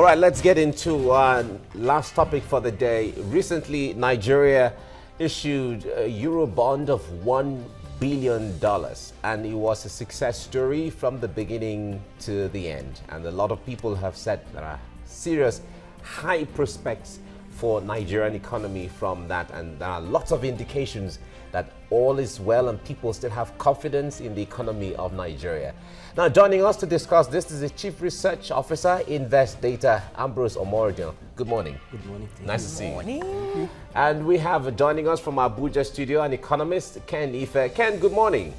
right, let's get into last topic for the day. Recently, Nigeria issued a Eurobond of $1 billion, and it was a success story from the beginning to the end. And a lot of people have said there are serious high prospects for Nigerian economy from that, and there are lots of indications that all is well and people still have confidence in the economy of Nigeria. Now, joining us to discuss this is the Chief Research Officer, Invest Data, Ambrose Omoridion. Good morning. Good morning. Nice to see you. Morning. And we have joining us from our Abuja studio an economist, Ken Ife. Ken, good morning.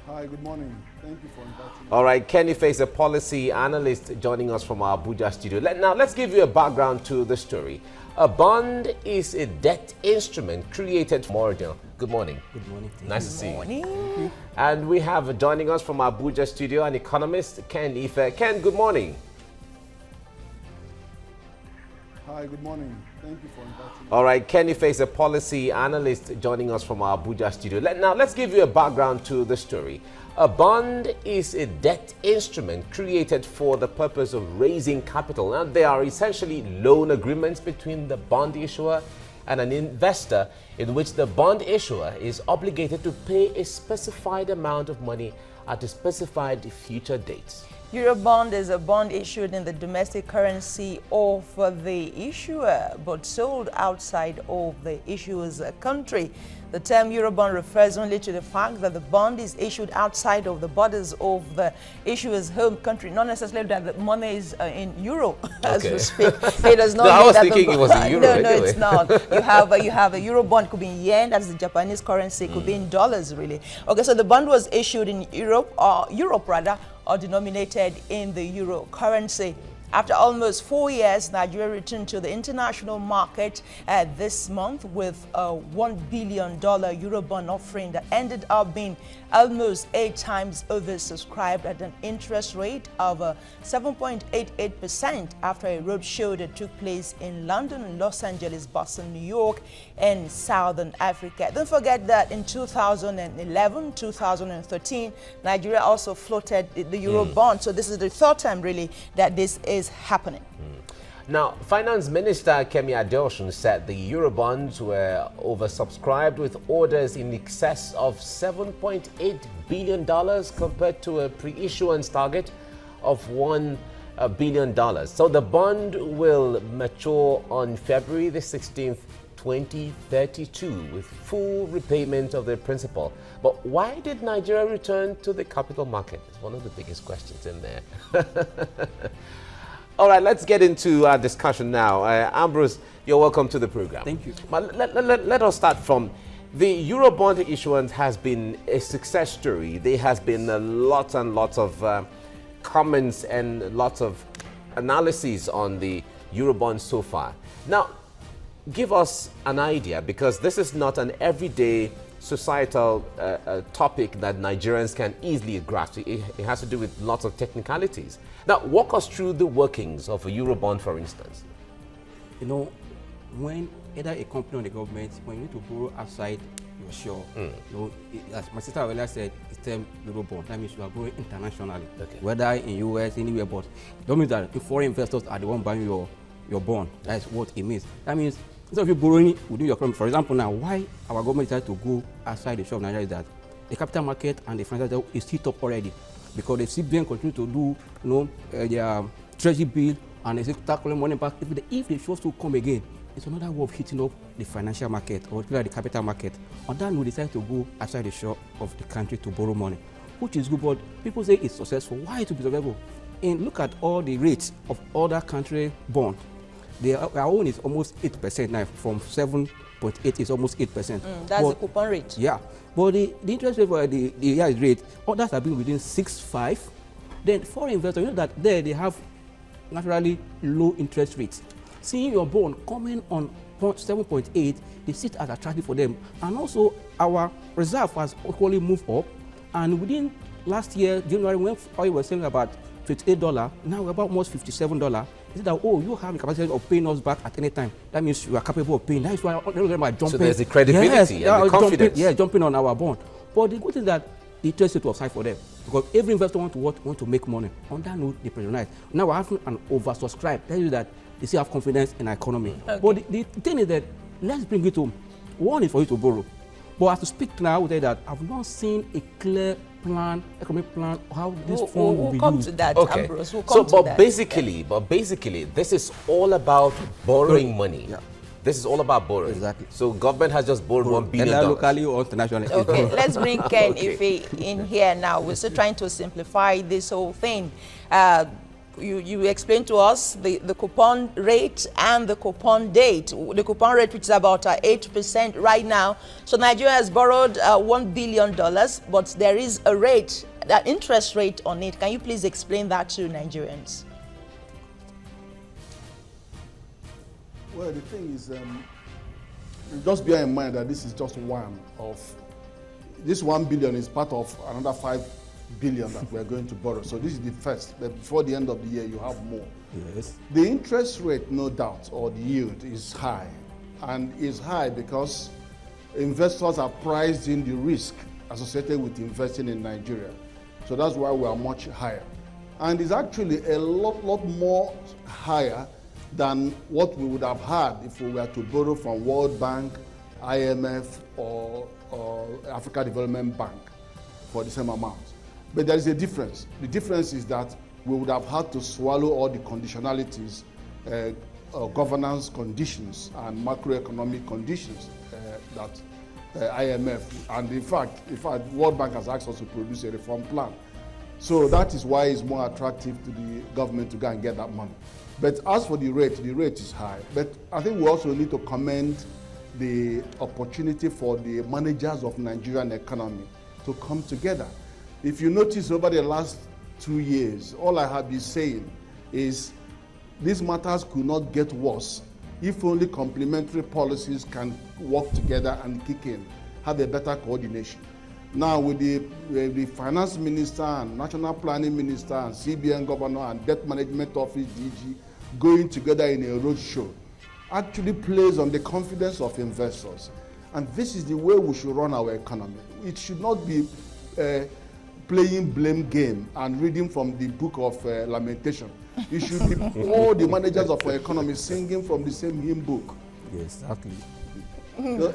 Hi, good morning. Thank you for inviting me. All right, Ken Ife is a policy analyst joining us from our Abuja studio. Now, let's give you a background to the story. A bond is a debt instrument created for Moridion. Good morning. Good morning. Nice to see you. Morning. And we have joining us from our Abuja studio an economist, Ken Ife. Ken, good morning. Hi, good morning. Thank you for inviting me. All right, Ken Ife is a policy analyst joining us from our Abuja studio. Now, let's give you a background to the story. A bond is a debt instrument created for the purpose of raising capital. Now, they are essentially loan agreements between the bond issuer and an investor in which the bond issuer is obligated to pay a specified amount of money at a specified future date. Eurobond is a bond issued in the domestic currency of the issuer but sold outside of the issuer's country. The term Eurobond refers only to the fact that the bond is issued outside of the borders of the issuer's home country, not necessarily that the money is in euro, as we speak. It does not No, I mean was that thinking it was in euro No, anyway. it's not. You have a Eurobond, could be in yen, that's the Japanese currency, could be in dollars, really. Okay, so the bond was issued in Europe, or denominated in the euro currency. After almost 4 years, Nigeria returned to the international market this month with a $1 billion Eurobond offering that ended up being almost 8 times oversubscribed at an interest rate of 7.88% after a roadshow that took place in London, Los Angeles, Boston, New York, and Southern Africa. Don't forget that in 2011, 2013, Nigeria also floated the Eurobond. So this is the third time, really, that this is happening. Now, Finance Minister Kemi Adeosun said the Eurobonds were oversubscribed with orders in excess of $7.8 billion compared to a pre-issuance target of $1 billion. So the bond will mature on February the 16th, 2032 with full repayment of the principal. But why did Nigeria return to the capital market? It's one of the biggest questions in there. All right, let's get into our discussion now. Ambrose, you're welcome to the program. Thank you. But let us start from the Eurobond issuance has been a success story. There has been lots and lots of comments and lots of analyses on the Eurobond so far. Now, give us an idea, because this is not an everyday societal topic that Nigerians can easily grasp. It has to do with lots of technicalities. Now, walk us through the workings of a Eurobond, for instance. You know, when either a company or the government, when you need to borrow outside your shore, you know, as my sister earlier said, it's term Eurobond. That means you are borrowing internationally, whether in US, anywhere, but it don't mean that the foreign investors are the one buying your bond. That's what it means. That means instead of you borrowing within your country, for example, now why our government decided to go outside the shore of Nigeria is that the capital market and the financial is hit up already, because the CBN continue to do, you know, their treasury bill, and they start calling money back. If they choose to come again, it's another way of hitting up the financial market or the capital market. On that, we decide to go outside the shore of the country to borrow money, which is good. But people say it's successful. Why to be successful? And look at all the rates of other country bonds. Our own is almost 8% now, from 7.8 is almost 8%. That's the coupon rate. Yeah, but the interest rate for the year rate, others have been within 6.5. Then foreign investors, you know that there they have naturally low interest rates. Seeing your bond coming on 7.8, they see it as attractive for them. And also our reserve has equally moved up. And within last year, January, when oil was selling about $58, now we're about almost $57. Is that, oh, you have the capacity of paying us back at any time. That means you are capable of paying. That is why jumping. So there's the credibility and the confidence. Jumping on our bond. But the good thing is that the interest rate was high for them because every investor want to make money. On that note, they pressurize. Now we're having an oversubscribe. Tells you that they still have confidence in our economy. Okay. But the thing is that let's bring it home. One is for you to borrow. But as to speak now, I would say that I've not seen a clear plan, economic plan, how this fund will be come used. To that, okay. Ambrose. We'll so, come but to that. basically, this is all about borrowing money. Yeah. This is all about borrowing. Exactly. So government has just borrowed $1 billion. Either locally or internationally. Okay, let's bring Ken Ife in here now. We're still trying to simplify this whole thing. You explained to us the coupon rate and the coupon date. The coupon rate, which is about 8% right now. So Nigeria has borrowed $1 billion, but there is a rate, that interest rate on it. Can you please explain that to Nigerians? Well, the thing is, just bear in mind that this is just one of, this 1 billion is part of another 5 billion that we're going to borrow. So this is the first, but before the end of the year, you have more. Yes. The interest rate, no doubt, or the yield is high. And is high because investors are priced in the risk associated with investing in Nigeria. So that's why we are much higher. And it's actually a lot more higher than what we would have had if we were to borrow from World Bank, IMF, or Africa Development Bank for the same amount. But there is a difference. The difference is that we would have had to swallow all the conditionalities, governance conditions and macroeconomic conditions that IMF, and in fact, World Bank has asked us to produce a reform plan. So that is why it's more attractive to the government to go and get that money. But as for the rate is high. But I think we also need to commend the opportunity for the managers of Nigerian economy to come together. If you notice over the last 2 years, all I have been saying is these matters could not get worse if only complementary policies can work together and kick in, have a better coordination. Now with the finance minister and national planning minister and CBN governor and debt management office DG going together in a roadshow actually plays on the confidence of investors. And this is the way we should run our economy. It should not be playing blame game and reading from the book of lamentation. It should be all the managers of our economy singing from the same hymn book. Yes, exactly.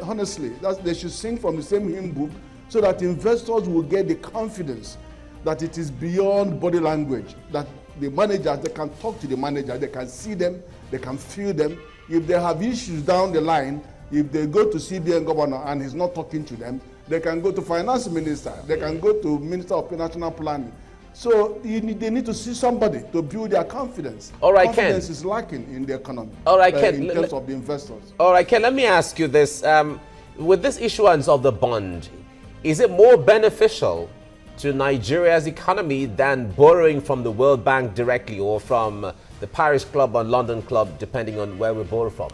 Honestly, they should sing from the same hymn book so that investors will get the confidence that it is beyond body language, that the managers, they can talk to the manager, they can see them, they can feel them. If they have issues down the line, if they go to CBN governor and he's not talking to them, they can go to finance minister, they can go to minister of national planning. So they need to see somebody to build their confidence. All right, confidence Ken. is lacking in the economy. All right, Ken. In terms of the investors. All right, Ken, let me ask you this. With this issuance of the bond, is it more beneficial to Nigeria's economy than borrowing from the World Bank directly or from the Paris Club or London Club, depending on where we borrow from?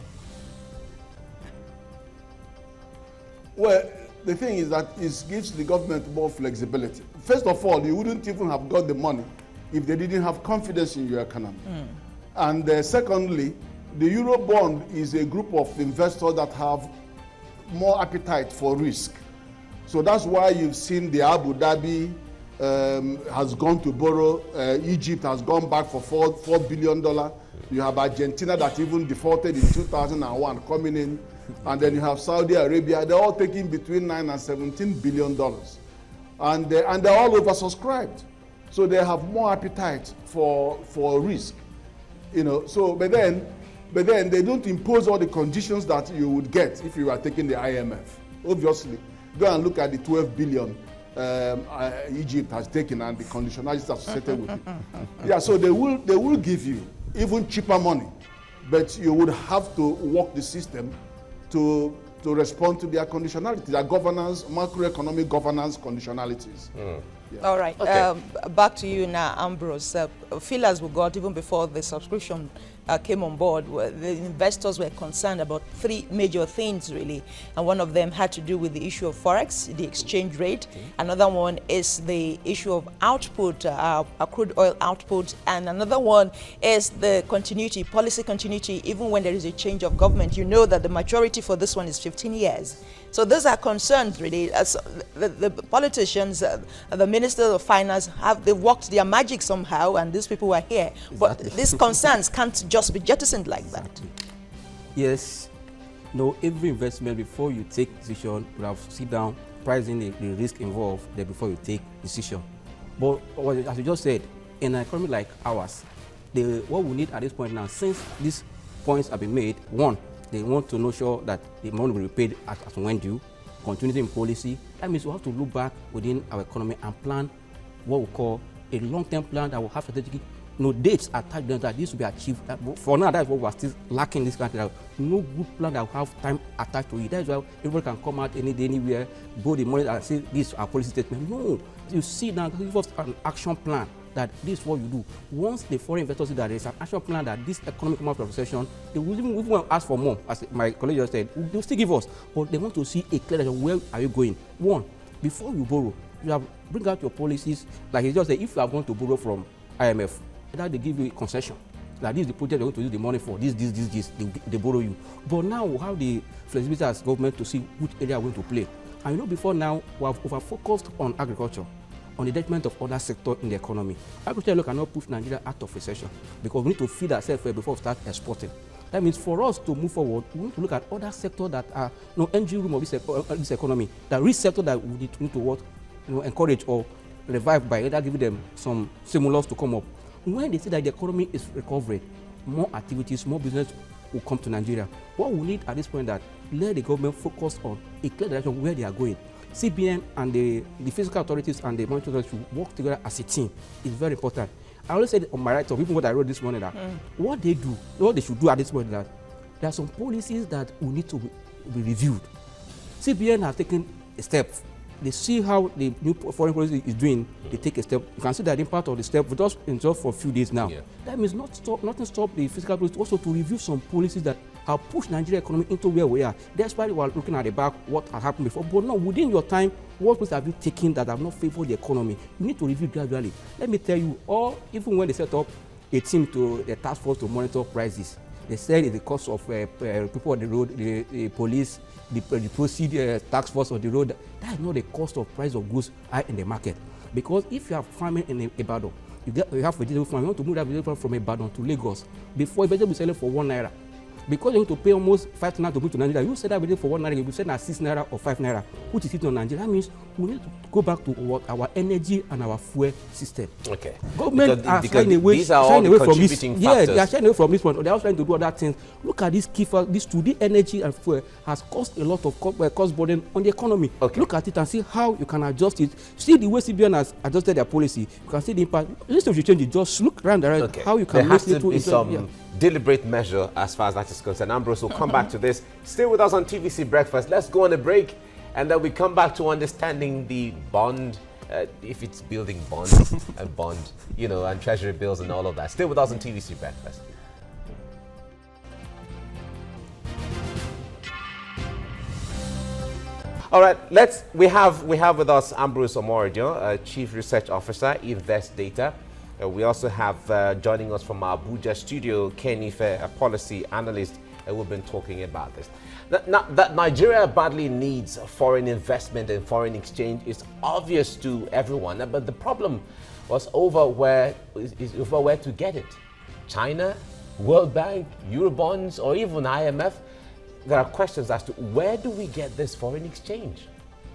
Well, the thing is that it gives the government more flexibility. First of all, you wouldn't even have got the money if they didn't have confidence in your economy. And secondly, the Eurobond is a group of investors that have more appetite for risk. So that's why you've seen the Abu Dhabi has gone to borrow, Egypt has gone back for $4 billion. You have Argentina that even defaulted in 2001 coming in. And then you have Saudi Arabia, they're all taking between $9 and $17 billion. And they're all oversubscribed. So they have more appetite for risk. You know, so, but then they don't impose all the conditions that you would get if you are taking the IMF. Obviously, go and look at the 12 billion Egypt has taken and the conditionalities associated with it. Yeah, so they will give you even cheaper money, but you would have to work the system to respond to their conditionality, their governance, macroeconomic governance conditionalities. Yeah. All right. Okay. Back to you now, Ambrose. Feelers we got even before the subscription came on board, the investors were concerned about three major things, really. And one of them had to do with the issue of Forex, the exchange rate. Another one is the issue of output, crude oil output. And another one is the continuity, policy continuity, even when there is a change of government. You know that the maturity for this one is 15 years. So those are concerns, really. As the politicians, the Minister of Finance, they've worked their magic somehow, and these people were here. Exactly. But these concerns can't just be jettisoned like that. Yes. No, every investment, before you take decision, you have to sit down, price in the risk involved there before you take decision. But as you just said, in an economy like ours, what we need at this point now, since these points have been made, one, they want to know sure that the money will be paid as when due, continuity in policy. That means we have to look back within our economy and plan what we call a long-term plan that will have strategic dates attached to that this will be achieved. For now, that's what we're still lacking in this country. No good plan that will have time attached to it. That's why everybody can come out any day, anywhere, borrow the money and say this is our policy statement. No, you see now, give us an action plan that this is what you do. Once the foreign investors see that there is an action plan that this economic come out of recession, they will even ask for more. As my colleague just said, they'll still give us, but they want to see a clear direction. Where are you going? One, before you borrow, you have bring out your policies. Like he just said, if you are going to borrow from IMF, that they give you a concession. Like this is the project they're going to use the money for. This, they borrow you. But now we have the flexibility as government to see which area we're going to play. And you know, before now, we have over-focused on agriculture, on the detriment of other sectors in the economy. Agriculture cannot push Nigeria out of recession because we need to feed ourselves before we start exporting. That means for us to move forward, we need to look at other sectors that are engine room of this economy, that rich sector that we need to encourage or revive by either giving them some stimulus to come up. When they say that the economy is recovering, more activities, more business will come to Nigeria. What we need at this point is that let the government focus on a clear direction where they are going. CBN and the fiscal authorities and the monetary authorities should work together as a team. It's very important. I always said on my right of even what I wrote this morning that what they should do at this point is that there are some policies that will need to be reviewed. CBN has taken a step. They see how the new foreign policy is doing, they take a step. You can see that impact of the step with us in just for a few days now. Yeah. That means nothing stop the fiscal policy, also to review some policies that have pushed Nigeria economy into where we are. That's why we are looking at the back, what had happened before. But no, within your time, what policies have you taken that have not favored the economy? You need to review gradually. Let me tell you, even when they set up a team to the task force to monitor prices, they said it's the cost of people on the road, the police, the proceed task force on the road. That is not the cost of price of goods in the market. Because if you have farming in Ibadan, you have vegetable farm, you want to move that vegetable from Ibadan to Lagos. Before, a vegetable is selling for 1 naira. Because you have to pay almost 5 naira to bring to Nigeria, you sell that vegetable for 1 naira, you'll be selling at 6 naira or 5 naira, which is hitting on Nigeria. That means we need to go back to our energy and our fuel system. Okay. Government are shying away from this. Yeah, they are shying away from this one. They are also trying to do other things. Look at this key factor. This today, energy and fuel has caused a lot of cost burden on the economy. Okay. Look at it and see how you can adjust it. See the way CBN has adjusted their policy. You can see the impact. Instead of you change it, just look around the right how you can make it to some deliberate measure as far as that is concerned. Ambrose will come back to this. Stay with us on TVC Breakfast. Let's go on a break, and then we come back to understanding the bond, if it's building bonds and bond, and treasury bills and all of that. Stay with us on TVC Breakfast. All right, we have with us Ambrose Omoridio, Chief Research Officer, Invest Data. We also have joining us from our Abuja studio, Kenife, a policy analyst, and we've been talking about this. That Nigeria badly needs foreign investment and foreign exchange is obvious to everyone, but the problem was over where to get it. China, World Bank, Eurobonds, or even IMF. There are questions as to where do we get this foreign exchange?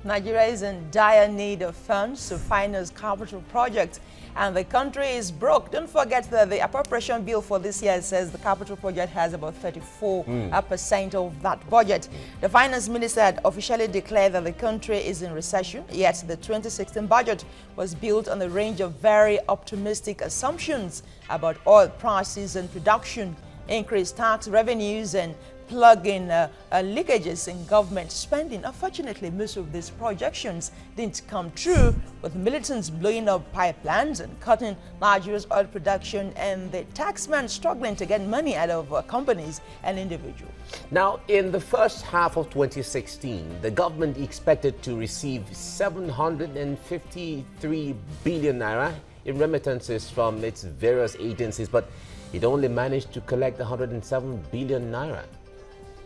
Nigeria is in dire need of funds to finance capital projects, and the country is broke. Don't forget that the appropriation bill for this year says the capital project has about 34% of that budget. The finance minister had officially declared that the country is in recession, yet the 2016 budget was built on a range of very optimistic assumptions about oil prices and production. increase tax revenues and plug in leakages in government spending. Unfortunately, most of these projections didn't come true, with militants blowing up pipelines and cutting Nigeria's oil production, and the taxman struggling to get money out of companies and individuals. Now, in the first half of 2016, the government expected to receive 753 billion naira in remittances from its various agencies, but it only managed to collect 107 billion naira.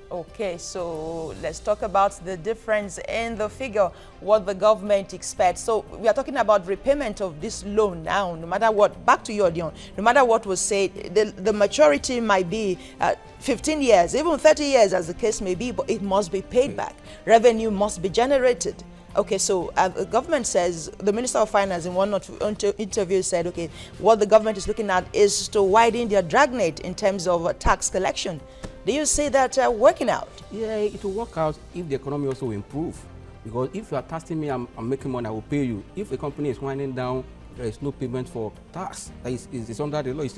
Okay, so let's talk about the difference in the figure, what the government expects. So we are talking about repayment of this loan now, no matter what. Back to you, Odion. No matter what was said, the maturity might be 15 years, even 30 years as the case may be, but it must be paid back. Revenue must be generated. Okay, so the government says, the Minister of Finance in one or two interviews said, okay, what the government is looking at is to widen their dragnet in terms of tax collection. Do you see that working out? Yeah, it will work out if the economy also improve. Because if you are taxing me, I'm making money, I will pay you. If a company is winding down, there is no payment for tax. It's under the law, it's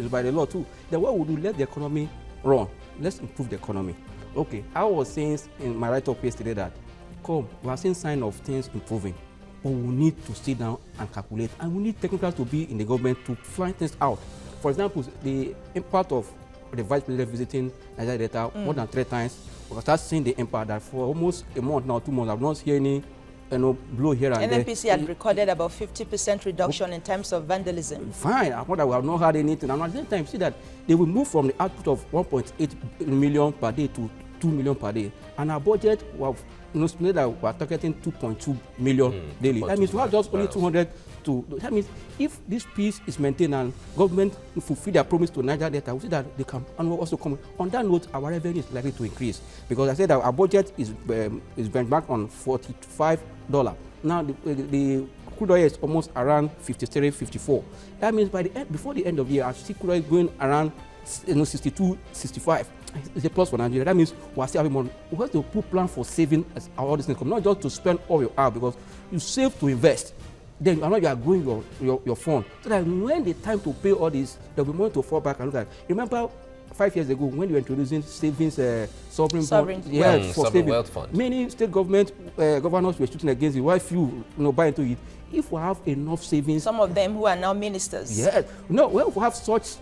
by the law too. Then what would you let the economy run? Let's improve the economy. Okay, I was saying in my write-up yesterday that, we are seeing signs of things improving. But we need to sit down and calculate, and we need technicals to be in the government to find things out. For example, the impact of the vice president visiting Nigeria data more than 3 times. We start seeing the impact that for almost a month now, 2 months, I've not seen any blow here and there. NNPC had recorded about 50% reduction in terms of vandalism. Fine, I thought that we have not had anything. And at the same time, see that they will move from the output of 1.8 million per day to 2 million per day. And our budget, we have split that we are targeting 2.2 million daily. That means we have just only 200 to. That means if this peace is maintained and government fulfill their promise to Nigeria data, we see that they can also come. On that note, our revenue is likely to increase, because I said that our budget is benchmarked on $45. Now the crude oil is almost around 53, 54. That means by the end, before the end of the year, our crude oil is going around 62, 65. It's a plus for Nigeria. That means we are still having money. We have to put plan for saving all this income, not just to spend all your hour, because you save to invest. Then you are growing your fund, so that when the time to pay all this, there will be money to fall back and look at. Remember 5 years ago when you were introducing savings sovereign bond, for saving, wealth fund. Many state government governors were shooting against it. Why few buy into it? If we have enough savings, some of them who are now ministers. Yes, well, we have such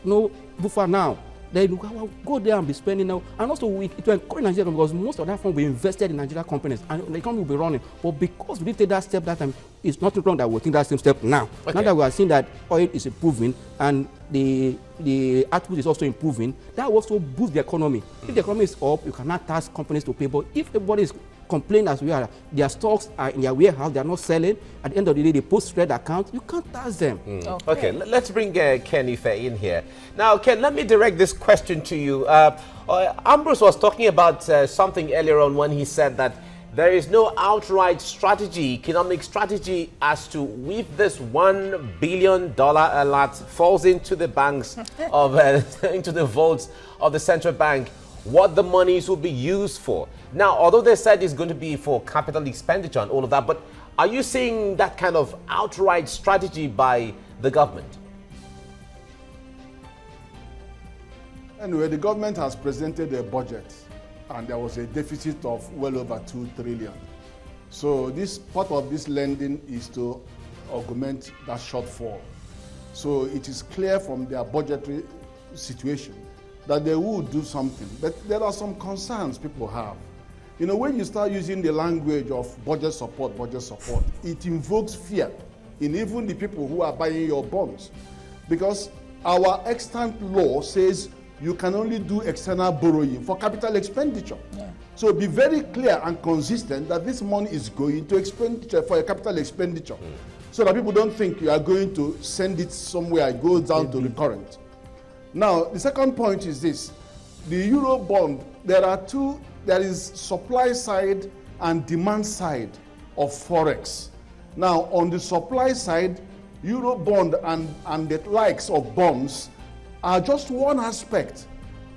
buffer now. Then you can go there and be spending now, and also it will encourage Nigeria, because most of that fund will be invested in Nigerian companies, and the economy will be running. But because we didn't take that step that time, it's not wrong that we'll take that same step now. Okay. Now that we are seeing that oil is improving and the output is also improving, that will also boost the economy. If the economy is up, you cannot tax companies to pay. But if everybody is complaining as we are, their stocks are in their warehouse, they are not selling, at the end of the day, they post trade account, you can't tax them. Okay, let's bring Ken Ife in here. Now, Ken, let me direct this question to you. Ambrose was talking about something earlier on when he said that there is no outright strategy, economic strategy, as to if this $1 billion alert falls into the banks of into the vaults of the central bank, what the monies will be used for. Now, although they said it's going to be for capital expenditure and all of that, but are you seeing that kind of outright strategy by the government? Anyway, the government has presented a budget, and there was a deficit of well over 2 trillion. So this part of this lending is to augment that shortfall. So it is clear from their budgetary situation that they will do something. But there are some concerns people have. When you start using the language of budget support, it invokes fear in even the people who are buying your bonds. Because our extant law says you can only do external borrowing for capital expenditure. Yeah. So be very clear and consistent that this money is going to expenditure for a capital expenditure. So that people don't think you are going to send it somewhere, it goes down to recurrent. Now, the second point is this. The Eurobond, there is supply side and demand side of Forex. Now, on the supply side, Eurobond and the likes of bonds are just one aspect.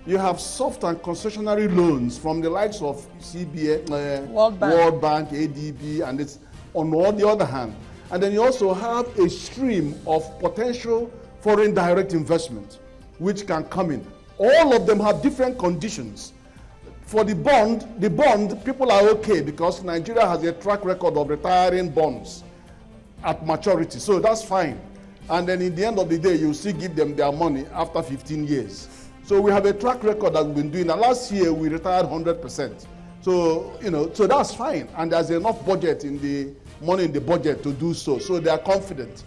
You have soft and concessionary loans from the likes of CBA, World Bank, ADB, and it's on the other hand. And then you also have a stream of potential foreign direct investment, which can come in. All of them have different conditions. For the bond, people are okay because Nigeria has a track record of retiring bonds at maturity, so that's fine. And then in the end of the day, you still give them their money after 15 years. So we have a track record that we've been doing. And last year, we retired 100%. So, so that's fine. And there's enough budget money in the budget to do so. So they are confident.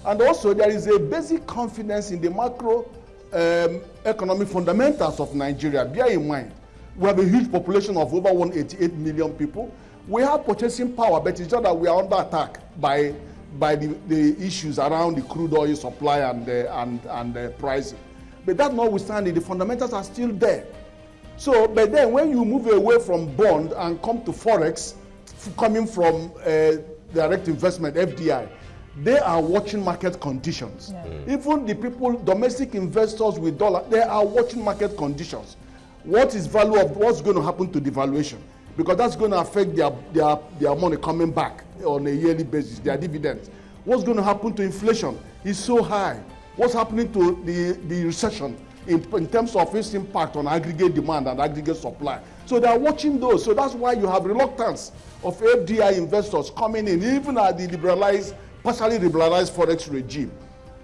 And also, there is a basic confidence in the macro economic fundamentals of Nigeria. Bear in mind, we have a huge population of over 188 million people. We have purchasing power, but it's just that we are under attack by the issues around the crude oil supply and the pricing. But that notwithstanding, the fundamentals are still there. So, but then when you move away from bond and come to Forex, coming from direct investment, FDI, they are watching market conditions. Yeah. Even the people, domestic investors with dollar, they are watching market conditions. What is value of what's going to happen to devaluation? Because that's going to affect their money coming back on a yearly basis, their dividends. What's going to happen to inflation? It's so high. What's happening to the recession in terms of its impact on aggregate demand and aggregate supply? So they are watching those. So that's why you have reluctance of FDI investors coming in, even at the partially liberalized Forex regime.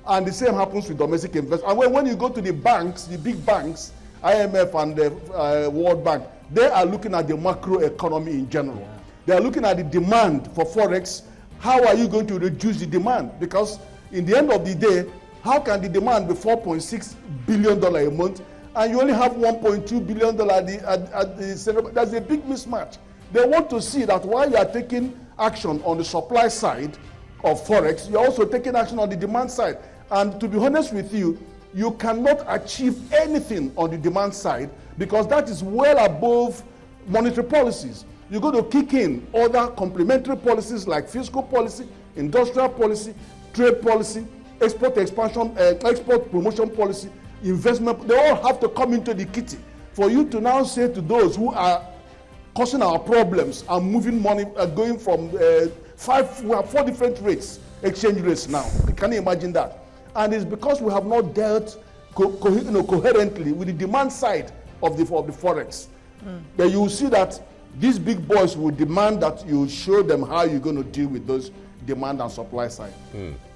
And the same happens with domestic investors. And when you go to the banks, the big banks, IMF and the World Bank, they are looking at the macro economy in general. Yeah. They are looking at the demand for Forex. How are you going to reduce the demand? Because in the end of the day, how can the demand be $4.6 billion a month and you only have $1.2 billion at the center? That's a big mismatch. They want to see that while you are taking action on the supply side of Forex, you're also taking action on the demand side. And to be honest with you, you cannot achieve anything on the demand side because that is well above monetary policies. You're going to kick in other complementary policies like fiscal policy, industrial policy, trade policy, export expansion, export promotion policy, investment. They all have to come into the kitty for you to now say to those who are causing our problems and moving money, going from we have 4 different rates, exchange rates now. Can you imagine that? And it's because we have not dealt coherently with the demand side of the Forex. But you will see that these big boys will demand that you show them how you're going to deal with those demand and supply side.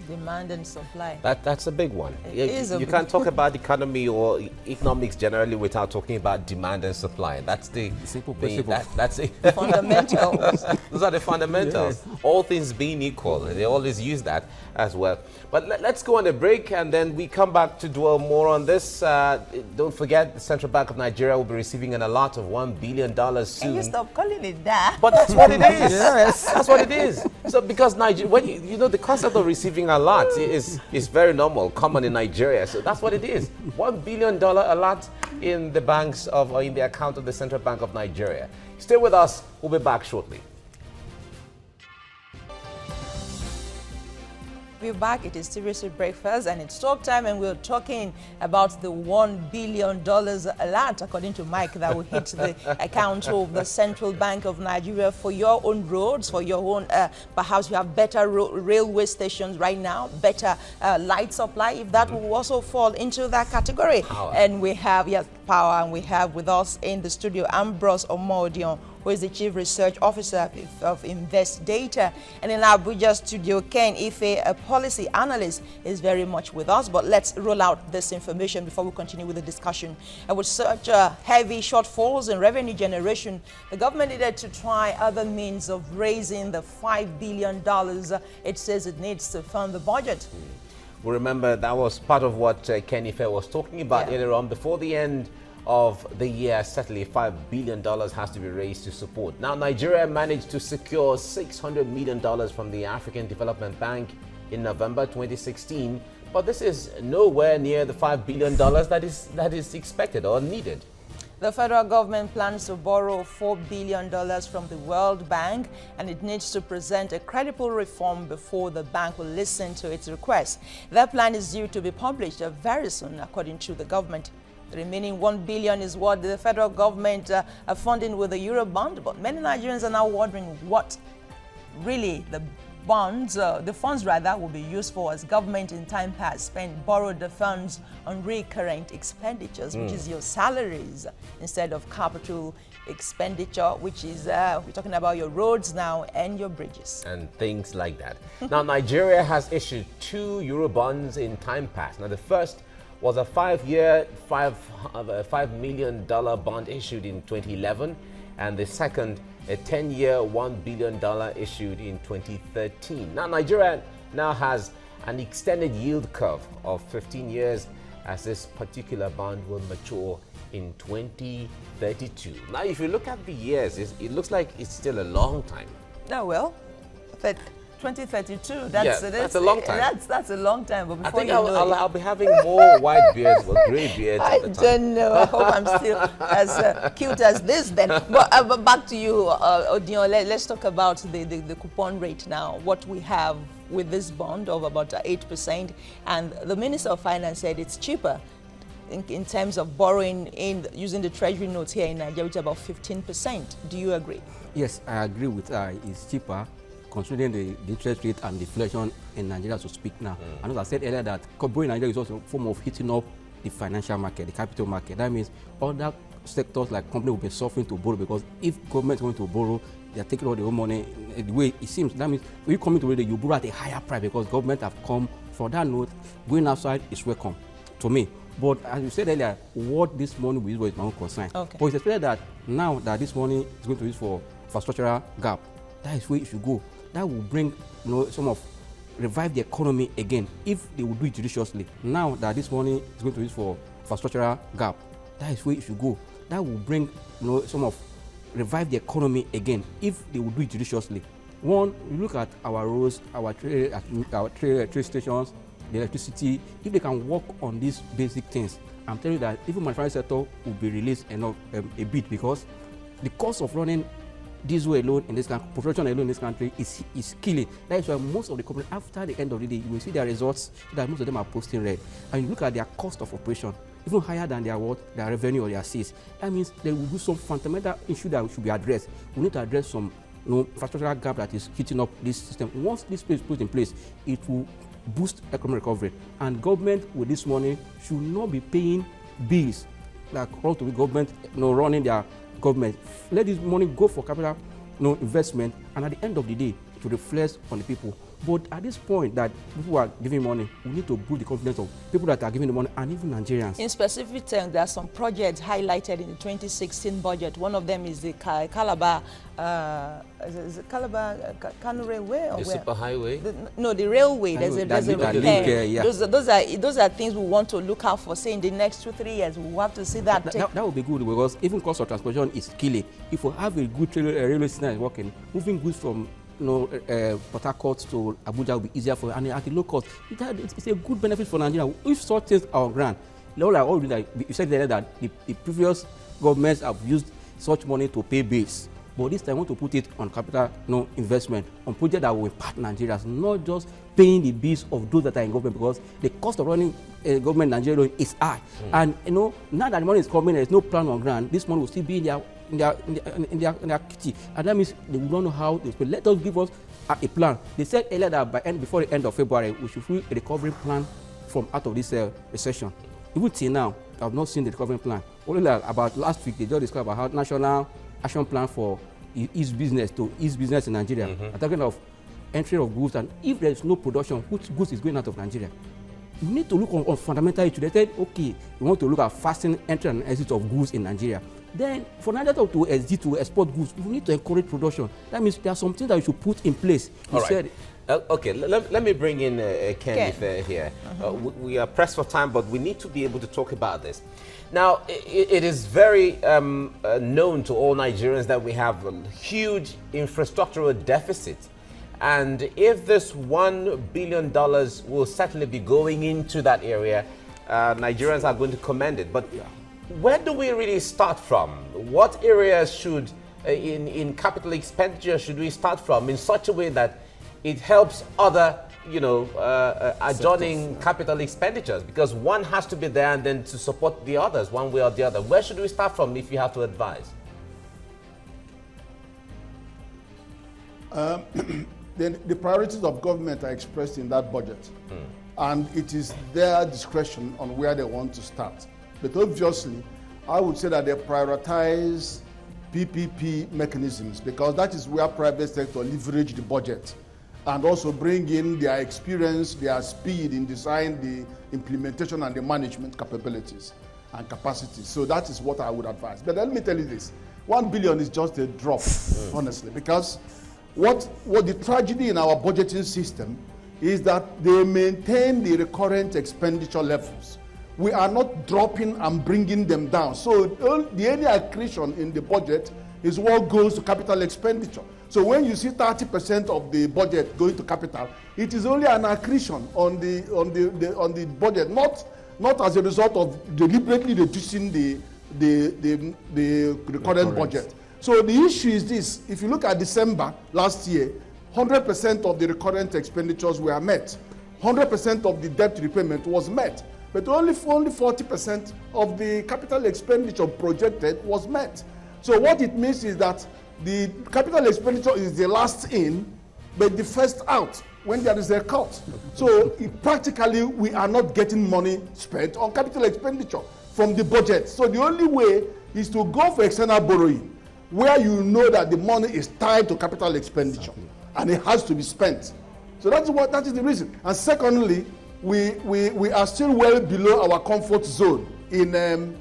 Demand and supply. That's a big one. You can't talk about economy or economics generally without talking about demand and supply. That's the simple principle. That's the fundamentals. Those are the fundamentals. Yes. All things being equal, they always use that as well. But let's go on a break and then we come back to dwell more on this. Don't forget, the Central Bank of Nigeria will be receiving an allot of $1 billion soon. Can you stop calling it that? But that's what it is. Yes. That's what it is. So because Nigeria, you know, the concept of receiving a lot is very normal, common in Nigeria. So that's what it is. $1 billion a lot in the banks or in the account of the Central Bank of Nigeria. Stay with us. We'll be back shortly. We're back. It is Seriously Breakfast and it's talk time, and we're talking about the $1 billion alert, according to Mike, that will hit the account of the Central Bank of Nigeria for your own roads, for your own, perhaps you have better railway stations right now, better light supply, if that will also fall into that category. Power. And we have, yes, power, and we have with us in the studio Ambrose Omodion, who is the Chief Research Officer of Invest Data. And in Abuja studio, Ken Ife, a policy analyst, is very much with us. But let's roll out this information before we continue with the discussion. And with such heavy shortfalls in revenue generation, the government needed to try other means of raising the $5 billion it says it needs to fund the budget. We remember that was part of what Ken Ife was talking about earlier on. Before the end of the year, certainly $5 billion has to be raised to support. Now, Nigeria managed to secure $600 million from the African Development Bank in November 2016, but this is nowhere near the $5 billion that is expected or needed. The federal government plans to borrow $4 billion from the World Bank, and it needs to present a credible reform before the bank will listen to its request. That plan is due to be published very soon, according to the government. The remaining $1 billion is what the federal government are funding with the Eurobond, but many Nigerians are now wondering what really the bonds, the funds rather, will be used for, as government in time past borrowed the funds on recurrent expenditures, which is your salaries, instead of capital expenditure, which is, we're talking about your roads now and your bridges. And things like that. Now, Nigeria has issued 2 Eurobonds in time past. Now, the first was a 5-year, $5 million bond issued in 2011, and the second, a 10-year, $1 billion issued in 2013. Now, Nigeria now has an extended yield curve of 15 years, as this particular bond will mature in 2032. Now, if you look at the years, it looks like it's still a long time. Oh, well, but 2032, that's a long time. That's a long time. But before I think I'll be having more white beards or grey beards at the time. I don't know. I hope I'm still as cute as this then. But back to you, Odion. Let's talk about the coupon rate now. What we have with this bond of about 8%, and the Minister of Finance said it's cheaper in terms of borrowing using the treasury notes here in Nigeria, which is about 15%. Do you agree? Yes, I agree with it's cheaper, considering the interest rate and deflation in Nigeria as we speak now. And as I said earlier, that borrowing in Nigeria is also a form of hitting up the financial market, the capital market. That means other sectors like companies will be suffering to borrow, because if government is going to borrow, they are taking all their own money. The way it seems, that means when you come into it, you borrow at a higher price because government have come for that note. Going outside is welcome to me. But as you said earlier, what this money will use for is my own concern. Okay. But it's expected that now that this money is going to be used for infrastructural gap, that is where it should go. That will bring, some of revive the economy again if they will do it judiciously. Now that this money is going to be used for infrastructural gap, that is where it should go. That will bring, some of revive the economy again if they will do it judiciously. One, you look at our roads, our train stations, the electricity. If they can work on these basic things, I'm telling you that even manufacturing sector will be released enough a bit, because the cost of running diesel alone in this country, production alone in this country is killing. That is why most of the companies, after the end of the day, you will see their results that most of them are posting red. And you look at their cost of operation, even higher than their revenue or their sales. That means there will be some fundamental issue that should be addressed. We need to address some infrastructural gap that is hitting up this system. Once this place is put in place, it will boost economic recovery. And government with this money should not be paying bills like all to the government, running their government. Let this money go for capital investment, and at the end of the day, it will reflect on the people. But at this point that people are giving money, we need to boost the confidence of people that are giving the money, and even Nigerians. In specific terms, there are some projects highlighted in the 2016 budget. One of them is the Calabar, is it Calabar Kano Railway? Or the super highway? The railway. There's a repair. Yeah. Those are things we want to look out for. Say in the next 2-3 years, we have to see that. That would be good, because even cost of transportation is killing. If we have a good railway system that is working, moving goods from Port Harcourt to Abuja will be easier for, and at a low cost. It's a good benefit for Nigeria if such things are on ground. Like you said earlier that the previous governments have used such money to pay bills, but this time I want to put it on capital investment, on projects that will impact Nigerians, not just paying the bills of those that are in government, because the cost of running government in Nigeria is high. And now that the money is coming, there is no plan on ground. This money will still be in their kitty, and that means they will not know how they will. Let us give us a plan. They said earlier that before the end of February, we should see a recovery plan from out of this recession. Even till now, I have not seen the recovery plan. Only about last week, they just discussed about how national action plan for ease business in Nigeria. I'm talking of entry of goods, and if there is no production, which goods is going out of Nigeria? You need to look on fundamental issues. They said, okay, we want to look at fasting entry and exit of goods in Nigeria. Then for Nigeria to exit to export goods, we need to encourage production. That means there are some things that we should put in place. All right. Okay, let me bring in Ken here. We are pressed for time, but we need to be able to talk about this. Now, it is very known to all Nigerians that we have a huge infrastructural deficit. And if this $1 billion will certainly be going into that area, Nigerians are going to commend it. But where do we really start from? What areas should, in capital expenditure, should we start from in such a way that it helps other, adjoining capital expenditures? Because one has to be there and then to support the others one way or the other. Where should we start from if you have to advise? then the priorities of government are expressed in that budget. And it is their discretion on where they want to start. But obviously, I would say that they prioritize PPP mechanisms because that is where private sector leverage the budget and also bring in their experience, their speed in design, the implementation and the management capabilities and capacities. So that is what I would advise. But let me tell you this, 1 billion is just a drop, honestly, because what the tragedy in our budgeting system is that they maintain the recurrent expenditure levels. We are not dropping and bringing them down. So the only accretion in the budget is what goes to capital expenditure. So when you see 30% of the budget going to capital, it is only an accretion on the budget, not as a result of deliberately reducing the recurrent budget. So the issue is this: if you look at December last year, 100% of the recurrent expenditures were met. 100% of the debt repayment was met. But only 40% of the capital expenditure projected was met. So what it means is that the capital expenditure is the last in, but the first out when there is a cut. So practically, we are not getting money spent on capital expenditure from the budget. So the only way is to go for external borrowing, where you know that the money is tied to capital expenditure and it has to be spent. So that is the reason. And secondly, we are still well below our comfort zone in the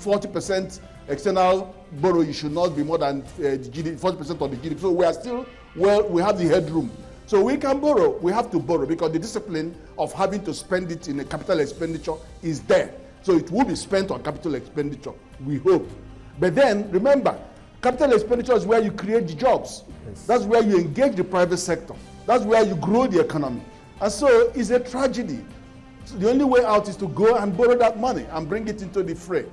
40% external borrowing should not be more than 40% of the GDP. So we are still we have the headroom. So we can borrow. We have to borrow because the discipline of having to spend it in a capital expenditure is there. So it will be spent on capital expenditure, we hope. But then remember, capital expenditure is where you create the jobs. Yes. That's where you engage the private sector. That's where you grow the economy. And so it's a tragedy. So the only way out is to go and borrow that money and bring it into the fray.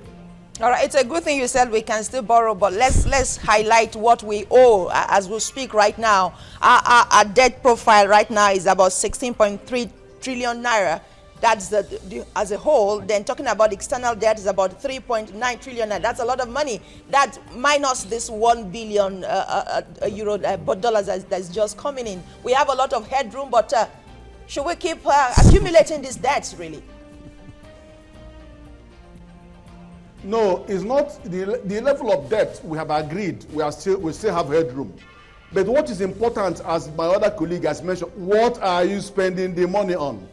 All right, it's a good thing you said we can still borrow, but let's highlight what we owe as we speak right now. Our debt profile right now is about 16.3 trillion naira. That's as a whole. Then talking about external debt is about 3.9 trillion naira. That's a lot of money. That minus this 1 billion euro dollars that's just coming in. We have a lot of headroom, but should we keep accumulating these debts really? No, it's not the level of debt we have agreed. We still have headroom. But what is important, as my other colleague has mentioned, what are you spending the money on?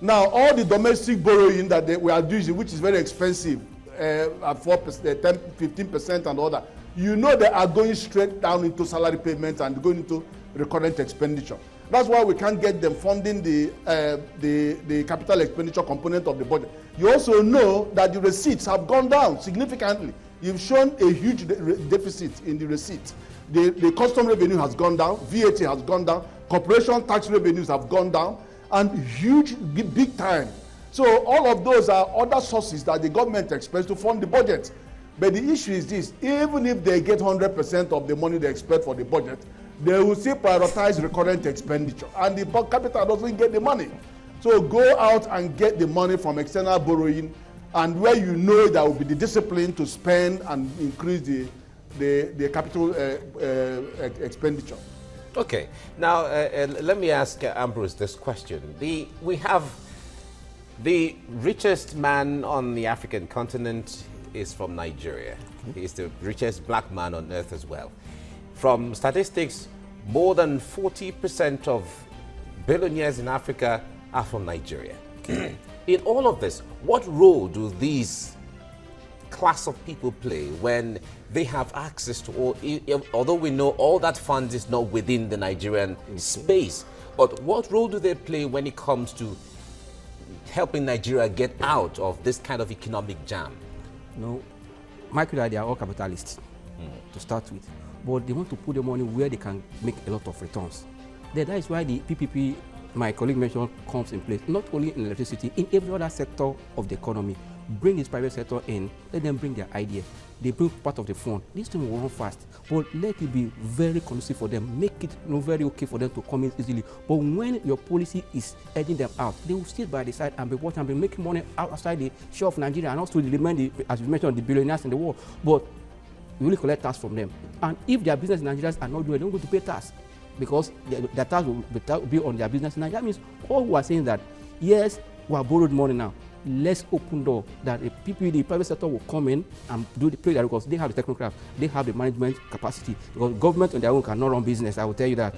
Now, all the domestic borrowing that we are doing, which is very expensive, at 4%, 10, 15% and all that, you know they are going straight down into salary payments and going into recurrent expenditure. That's why we can't get them funding the capital expenditure component of the budget. You also know that the receipts have gone down significantly. You've shown a huge deficit in the receipts. The custom revenue has gone down, VAT has gone down, corporation tax revenues have gone down, and huge, big time. So all of those are other sources that the government expects to fund the budget. But the issue is this: even if they get 100% of the money they expect for the budget, they will still prioritize recurrent expenditure, and the capital doesn't get the money. So go out and get the money from external borrowing, and where you know there will be the discipline to spend and increase the capital expenditure. Okay, now let me ask Ambrose this question. We have the richest man on the African continent is from Nigeria. He's the richest black man on earth as well. From statistics, more than 40% of billionaires in Africa are from Nigeria. In all of this, what role do these class of people play when they have access to all, although we know all that funds is not within the Nigerian space, but what role do they play when it comes to helping Nigeria get out of this kind of economic jam? No, they are all capitalists to start with, but they want to put the money where they can make a lot of returns. That is why the PPP, my colleague mentioned, comes in place, not only in electricity, in every other sector of the economy. Bring this private sector in, let them bring their idea. They bring part of the fund. This thing will run fast, but let it be very conducive for them. Make it very okay for them to come in easily. But when your policy is edging them out, they will sit by the side and be watching and be making money outside the shore of Nigeria, and also remain, as you mentioned, the billionaires in the world. But we only collect tax from them. And if their business in Nigeria are not doing, they don't go to pay tax because their tax will be on their business in Nigeria. That means all who are saying that, yes, we have borrowed money now, let's open door that the private sector will come in and play their role because they have the technocraft, they have the management capacity. Because government on their own cannot run business, I will tell you that.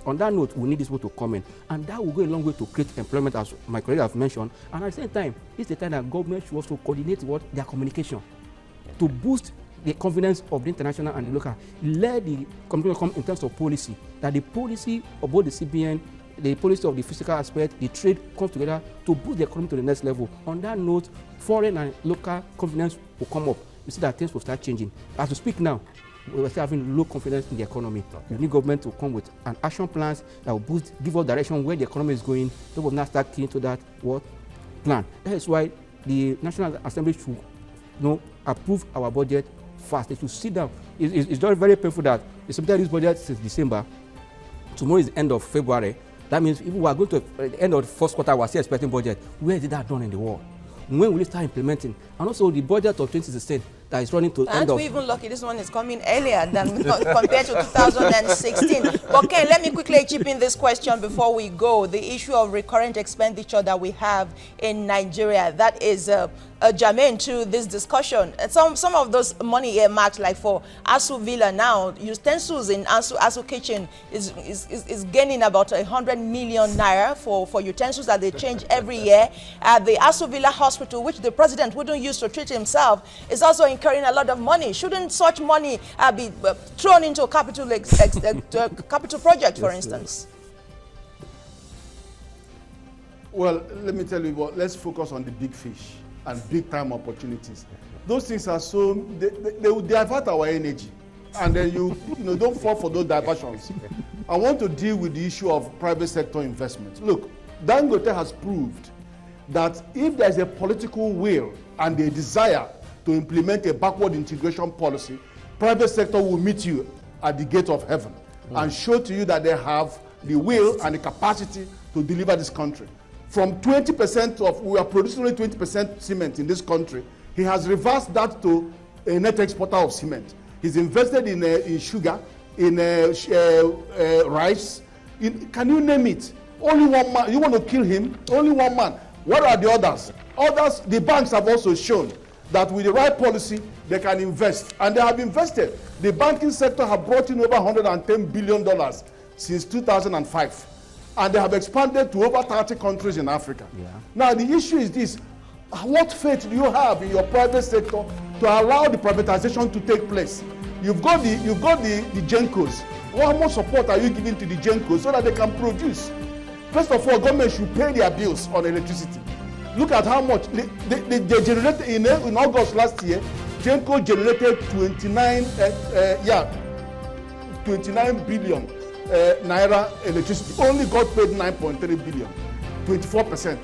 On that note, we need this people to come in, and that will go a long way to create employment, as my colleague have mentioned. And at the same time, it's the time that government should also coordinate their communication to boost the confidence of the international and the local. Let the communication come in terms of policy, that the policy of both the CBN, the policy of the physical aspect, the trade comes together to boost the economy to the next level. On that note, foreign and local confidence will come up. You see that things will start changing. As we speak now, we're still having low confidence in the economy. We need government to come with an action plans that will boost, give us direction where the economy is going. They will now start keying to that plan. That is why the National Assembly should approve our budget fast. They should sit down. It's very, very painful that they submitted this budget since December. Tomorrow is the end of February. That means if we are going to the end of the first quarter, we are still expecting budget. Where is that done in the world? When will we start implementing? And also the budget of 2016 that is running to end of... Aren't we even lucky this one is coming earlier than compared to 2016? Okay, let me quickly chip in this question before we go. The issue of recurrent expenditure that we have in Nigeria, that is germane to this discussion. Some of those money earmarked, like for Asu Villa now, utensils in Asu Kitchen is gaining about 100 million naira for utensils that they change every year. The Asu Villa Hospital, which the president wouldn't use to treat himself, is also incurring a lot of money. Shouldn't such money be thrown into a capital project, for instance? Well, let me tell you what, let's focus on the big fish and big time opportunities. Those things are so, they will divert our energy, and then you don't fall for those diversions. I want to deal with the issue of private sector investment. Look, Dangote has proved that if there's a political will and a desire to implement a backward integration policy, private sector will meet you at the gate of heaven and show to you that they have the will and the capacity to deliver this country. From 20% of, we are producing only 20% cement in this country, he has reversed that to a net exporter of cement. He's invested in sugar, in rice, can you name it? Only one man, you want to kill him? Only one man. What are the others? Others, the banks have also shown that with the right policy, they can invest. And they have invested. The banking sector have brought in over $110 billion since 2005. And they have expanded to over 30 countries in Africa. Yeah. Now, the issue is this. What faith do you have in your private sector to allow the privatization to take place? You've got the GENCOs. How much support are you giving to the GENCOs so that they can produce? First of all, government should pay their bills on electricity. Look at how much they generated in August last year. GENCO generated 29 billion naira electricity. Only got paid 9.3 billion, 24%,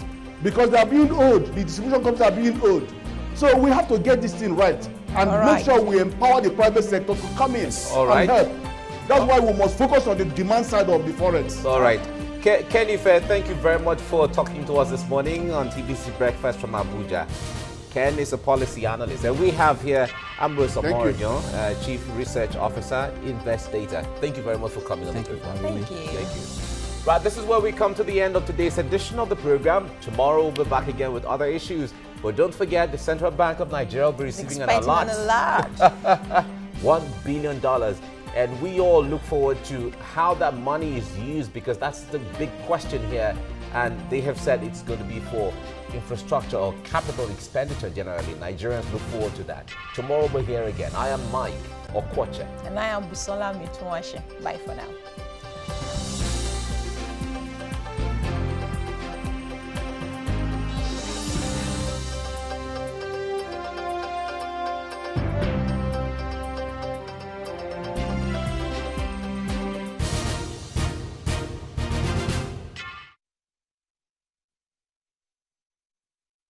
because they are being owed. The distribution companies are being owed. So we have to get this thing right and make sure we empower the private sector to come in and help. That's why we must focus on the demand side of the Forex. All right. Kenny Fair, thank you very much for talking to us this morning on TBC Breakfast from Abuja. Ken is a policy analyst, and we have here Ambrose Omorion, Chief Research Officer, Invest Data. Thank you very much for coming on the program. Thank you. Thank you. Right, this is where we come to the end of today's edition of the program. Tomorrow we'll be back again with other issues. But don't forget, the Central Bank of Nigeria will be receiving an allowance. $1 billion. And we all look forward to how that money is used, because that's the big question here. And they have said it's going to be for infrastructure or capital expenditure generally. Nigerians look forward to that. Tomorrow we're here again. I am Mike Okwoche. And I am Busola Mituwashe. Bye for now.